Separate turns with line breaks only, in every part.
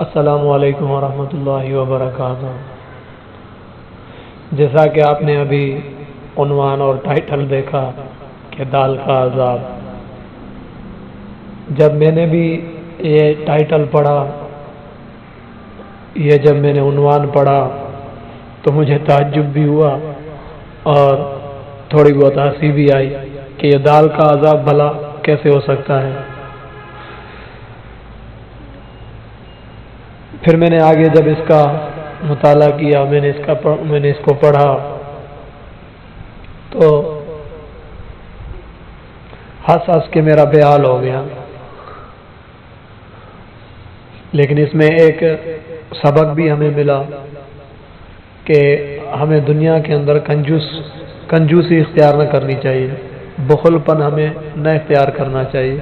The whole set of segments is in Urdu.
السلام علیکم ورحمۃ اللہ وبرکاتہ۔ جیسا کہ آپ نے ابھی عنوان اور ٹائٹل دیکھا کہ دال کا عذاب، جب میں نے بھی یہ ٹائٹل پڑھا، جب میں نے عنوان پڑھا تو مجھے تعجب بھی ہوا اور تھوڑی بہت ہنسی بھی آئی کہ یہ دال کا عذاب بھلا کیسے ہو سکتا ہے۔ پھر میں نے آگے جب اس کا مطالعہ کیا، میں نے اس کو پڑھا تو ہنس کے میرا بے حال ہو گیا۔ لیکن اس میں ایک سبق بھی ہمیں ملا کہ ہمیں دنیا کے اندر کنجوسی اختیار نہ کرنی چاہیے، بخل پن ہمیں نہ اختیار کرنا چاہیے،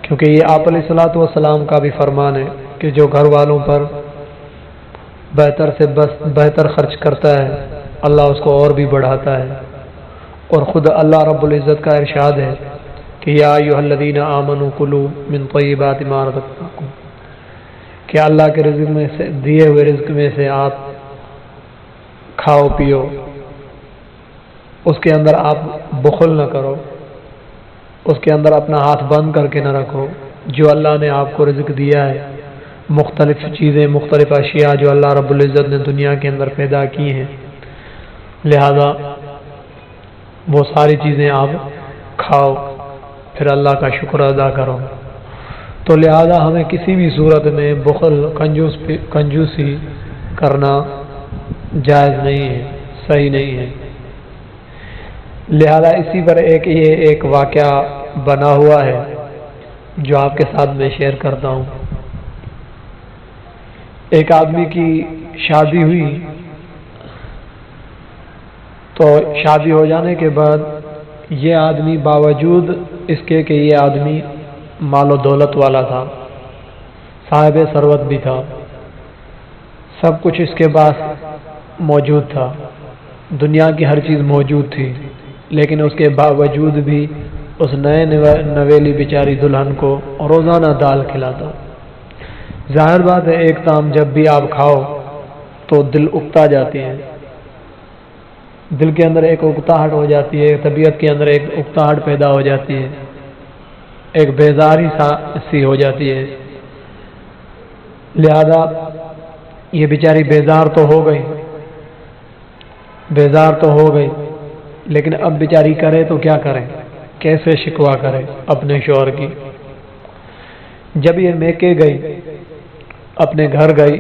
کیونکہ یہ آپ علیہ الصلوۃ والسلام کا بھی فرمان ہے کہ جو گھر والوں پر بہتر سے بہتر خرچ کرتا ہے اللہ اس کو اور بھی بڑھاتا ہے، اور خود اللہ رب العزت کا ارشاد ہے کہ یا ایھا الذین آمنوا کلوا من طیبات ما رزقناکم، کہ اللہ کے رزق میں سے دیے ہوئے رزق میں سے آپ کھاؤ پیو، اس کے اندر آپ بخل نہ کرو، اس کے اندر اپنا ہاتھ بند کر کے نہ رکھو۔ جو اللہ نے آپ کو رزق دیا ہے، مختلف چیزیں، مختلف اشیاء جو اللہ رب العزت نے دنیا کے اندر پیدا کی ہیں، لہذا وہ ساری چیزیں آپ کھاؤ، پھر اللہ کا شکر ادا کرو۔ تو لہذا ہمیں کسی بھی صورت میں بخل کنجوسی کرنا جائز نہیں ہے، صحیح نہیں ہے۔ لہذا اسی پر یہ ایک واقعہ بنا ہوا ہے جو آپ کے ساتھ میں شیئر کرتا ہوں۔ ایک آدمی کی شادی ہوئی، تو شادی ہو جانے کے بعد یہ آدمی باوجود اس کے کہ یہ آدمی مال و دولت والا تھا، صاحب ثروت بھی تھا، سب کچھ اس کے پاس موجود تھا، دنیا کی ہر چیز موجود تھی، لیکن اس کے باوجود بھی اس نئے نویلی بیچاری دلہن کو روزانہ دال کھلاتا۔ ظاہر بات ہے ایک طعام جب بھی آپ کھاؤ تو دل اکتا جاتی ہے، دل کے اندر ایک اکتاہٹ ہو جاتی ہے، طبیعت کے اندر ایک اکتاہٹ پیدا ہو جاتی ہے، ایک بیزاری سی ہو جاتی ہے۔ لہذا یہ بیچاری بیزار تو ہو گئی، لیکن اب بیچاری کرے تو کیا کرے، کیسے شکوا کرے اپنے شوہر کی۔ جب یہ میکے گئی، اپنے گھر گئی،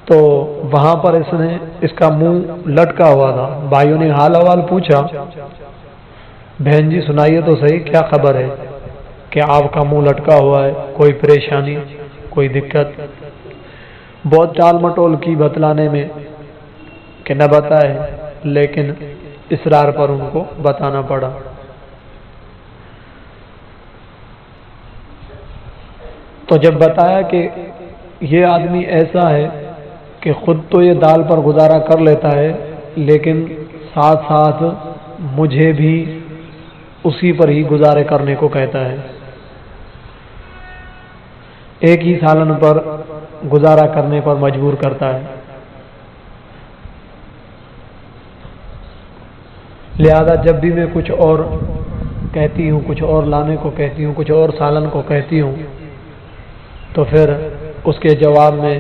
تو وہاں پر اس کا منہ لٹکا ہوا تھا۔ بھائیوں نے حال احوال پوچھا، بہن جی سنائیے تو صحیح کیا خبر ہے کہ آپ کا منہ لٹکا ہوا ہے، کوئی پریشانی، کوئی دقت؟ بہت ٹال مٹول کی بتلانے میں کہ نہ بتائے، لیکن اصرار پر ان کو بتانا پڑا۔ تو جب بتایا کہ یہ آدمی ایسا ہے کہ خود تو یہ دال پر گزارا کر لیتا ہے، لیکن ساتھ ساتھ مجھے بھی اسی پر ہی گزارے کرنے کو کہتا ہے، ایک ہی سالن پر گزارا کرنے پر مجبور کرتا ہے۔ لہذا جب بھی میں کچھ اور کہتی ہوں، کچھ اور لانے کو کہتی ہوں، کچھ اور سالن کو کہتی ہوں، تو پھر اس کے جواب میں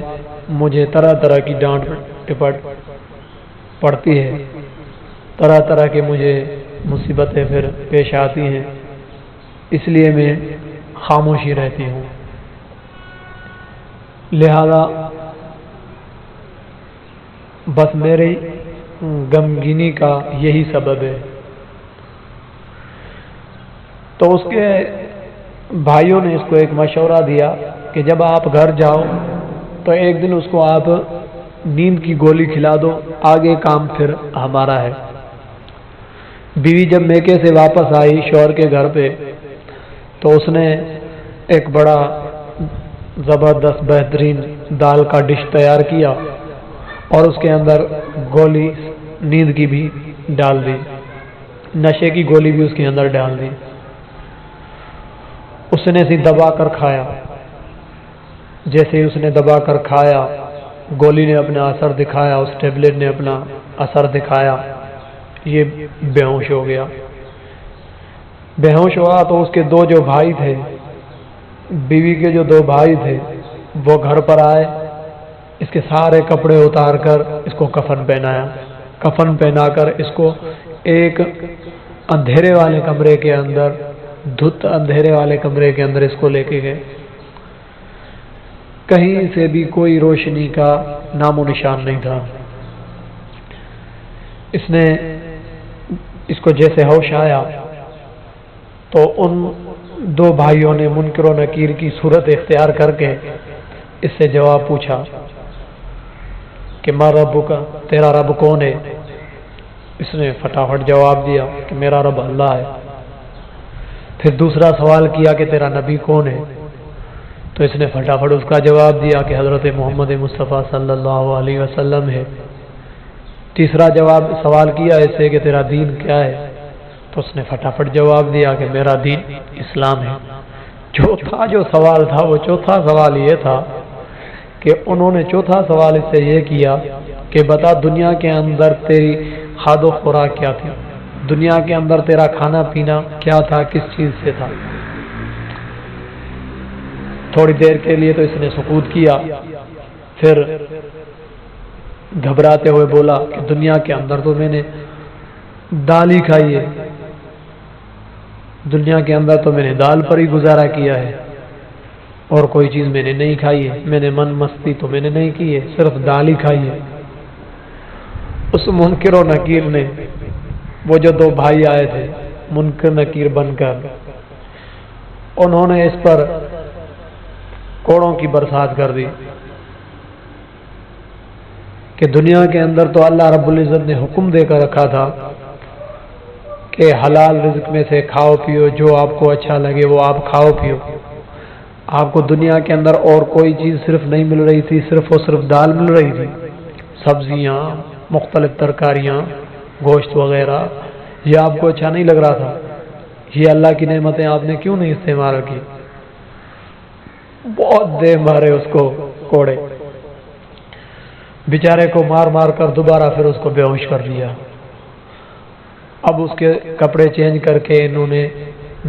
مجھے طرح طرح کی ڈانٹ ٹپٹ پڑتی ہے، طرح طرح کے مجھے مصیبتیں پھر پیش آتی ہیں، اس لیے میں خاموشی رہتی ہوں۔ لہذا بس میری غمگینی کا یہی سبب ہے۔ تو اس کے بھائیوں نے اس کو ایک مشورہ دیا کہ جب آپ گھر جاؤ تو ایک دن اس کو آپ نیند کی گولی کھلا دو، آگے کام پھر ہمارا ہے۔ بیوی جب میکے سے واپس آئی شوہر کے گھر پہ، تو اس نے ایک بڑا زبردست بہترین دال کا ڈش تیار کیا اور اس کے اندر گولی نیند کی بھی ڈال دی، نشے کی گولی بھی اس کے اندر ڈال دی۔ اس نے اسے دبا کر کھایا، جیسے ہی اس نے دبا کر کھایا، گولی نے اپنا اثر دکھایا، اس ٹیبلٹ نے اپنا اثر دکھایا، یہ بے ہوش ہو گیا۔ بے ہوش ہوا تو اس کے دو جو بھائی تھے، بیوی کے جو دو بھائی تھے، وہ گھر پر آئے، اس کے سارے کپڑے اتار کر اس کو کفن پہنایا، کفن پہنا کر اس کو ایک اندھیرے والے کمرے کے اندر، دھت اندھیرے والے کمرے کے اندر اس کو لے کے گئے۔ کہیں سے بھی کوئی روشنی کا نام و نشان نہیں تھا۔ اس نے اس کو جیسے ہوش آیا تو ان دو بھائیوں نے منکر و نکیر کی صورت اختیار کر کے اس سے جواب پوچھا کہ ما ربک، تیرا رب کون ہے؟ اس نے فٹافٹ جواب دیا کہ میرا رب اللہ ہے۔ پھر دوسرا سوال کیا کہ تیرا نبی کون ہے؟ تو اس نے فٹافٹ اس کا جواب دیا کہ حضرت محمد مصطفیٰ صلی اللہ علیہ وسلم ہے۔ تیسرا سوال کیا اس سے کہ تیرا دین کیا ہے؟ تو اس نے فٹافٹ جواب دیا کہ میرا دین اسلام ہے۔ جو سوال تھا وہ چوتھا سوال یہ تھا کہ انہوں نے چوتھا سوال اس سے یہ کیا کہ بتا دنیا کے اندر تیری کھاد و خوراک کیا تھی، دنیا کے اندر تیرا کھانا پینا کیا تھا، کس چیز سے تھا؟ تھوڑی دیر کے لیے تو اس نے سکوت کیا، پھر گھبراتے ہوئے بولا کہ دنیا کے اندر تو میں نے دال ہی کھائی ہے، دنیا کے اندر تو میں نے دال پر ہی گزارا کیا ہے، اور کوئی چیز میں نے نہیں کھائی ہے، میں نے من مستی تو میں نے نہیں کی ہے، صرف دال ہی کھائی ہے۔ اس منکر و نکیر نے، وہ جو دو بھائی آئے تھے منکر نکیر بن کر، انہوں نے اس پر کوڑوں کی برسات کر دی کہ دنیا کے اندر تو اللہ رب العزت نے حکم دے کر رکھا تھا کہ حلال رزق میں سے کھاؤ پیو، جو آپ کو اچھا لگے وہ آپ کھاؤ پیو۔ آپ کو دنیا کے اندر اور کوئی چیز صرف نہیں مل رہی تھی، صرف اور صرف دال مل رہی تھی، سبزیاں، مختلف ترکاریاں، گوشت وغیرہ، یہ آپ کو اچھا نہیں لگ رہا تھا؟ یہ اللہ کی نعمتیں آپ نے کیوں نہیں استعمال کی؟ بہت دے مارے اس کو کوڑے، بیچارے کو مار مار کر دوبارہ پھر اس کو بے ہوش کر دیا۔ اب اس کے کپڑے چینج کر کے انہوں نے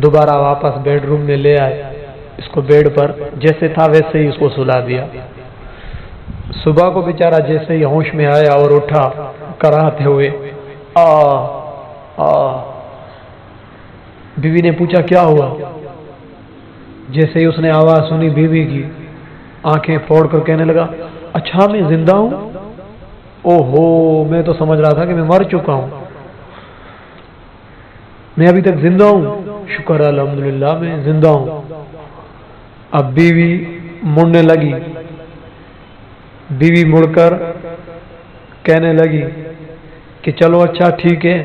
دوبارہ واپس بیڈ روم میں لے آئے، اس کو بیڈ پر جیسے تھا ویسے ہی اس کو سلا دیا۔ صبح کو بیچارہ جیسے ہی ہوش میں آیا اور اٹھا کراتے ہوئے بیوی نے پوچھا کیا ہوا؟ جیسے ہی اس نے آواز سنی بیوی کی، آنکھیں پھوڑ کر کہنے لگا اچھا میں زندہ ہوں؟ اوہو، میں تو سمجھ رہا تھا کہ میں مر چکا ہوں، میں ابھی تک زندہ ہوں، شکر الحمدللہ میں زندہ ہوں۔ اب بیوی مڑنے لگی، بیوی مڑ کر کہنے لگی کہ چلو اچھا ٹھیک ہے،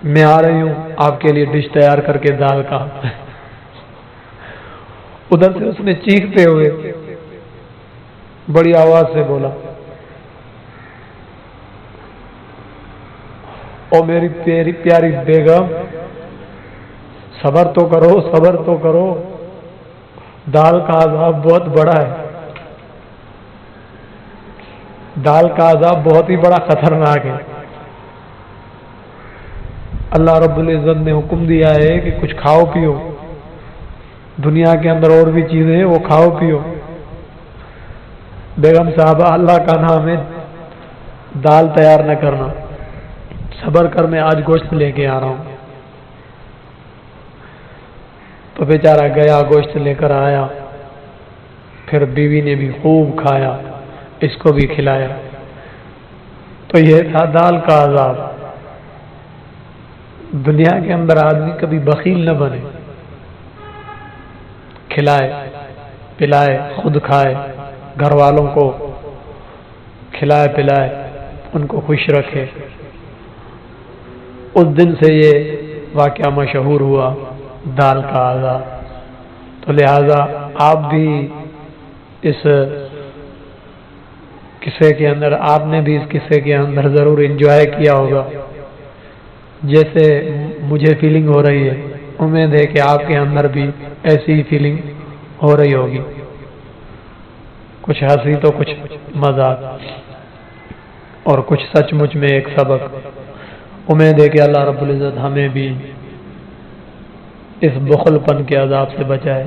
میں آ رہی ہوں آپ کے لیے ڈش تیار کر کے دال کا۔ ادھر سے اس نے چیختے ہوئے بڑی آواز سے بولا او میری پیاری بیگم، صبر تو کرو، صبر تو کرو، دال کا عذاب بہت بڑا ہے، دال کا عذاب بہت ہی بڑا خطرناک ہے۔ اللہ رب العزت نے حکم دیا ہے کہ کچھ کھاؤ پیو، دنیا کے اندر اور بھی چیزیں ہیں وہ کھاؤ پیو۔ بیگم صاحبہ اللہ کا نام ہے، دال تیار نہ کرنا، صبر کر میں آج گوشت لے کے آ رہا ہوں۔ تو بیچارہ گیا گوشت لے کر آیا، پھر بیوی نے بھی خوب کھایا، اس کو بھی کھلایا۔ تو یہ تھا دال کا عذاب۔ دنیا کے اندر آدمی کبھی بخیل نہ بنے، کھلائے پلائے، خود کھائے، گھر والوں کو کھلائے پلائے، ان کو خوش رکھے۔ اس دن سے یہ واقعہ مشہور ہوا، دال کا عذاب۔ تو لہذا آپ بھی اس قصے کے اندر، آپ نے بھی اس قصے کے اندر ضرور انجوائے کیا ہوگا، جیسے مجھے فیلنگ ہو رہی ہے۔ امید ہے کہ آپ کے اندر بھی ایسی ہی فیلنگ ہو رہی ہوگی۔ کچھ ہنسی تو کچھ مذاق، اور کچھ سچ مچ میں ایک سبق۔ امید ہے کہ اللہ رب العزت ہمیں بھی اس بخل پن کے عذاب سے بچائے۔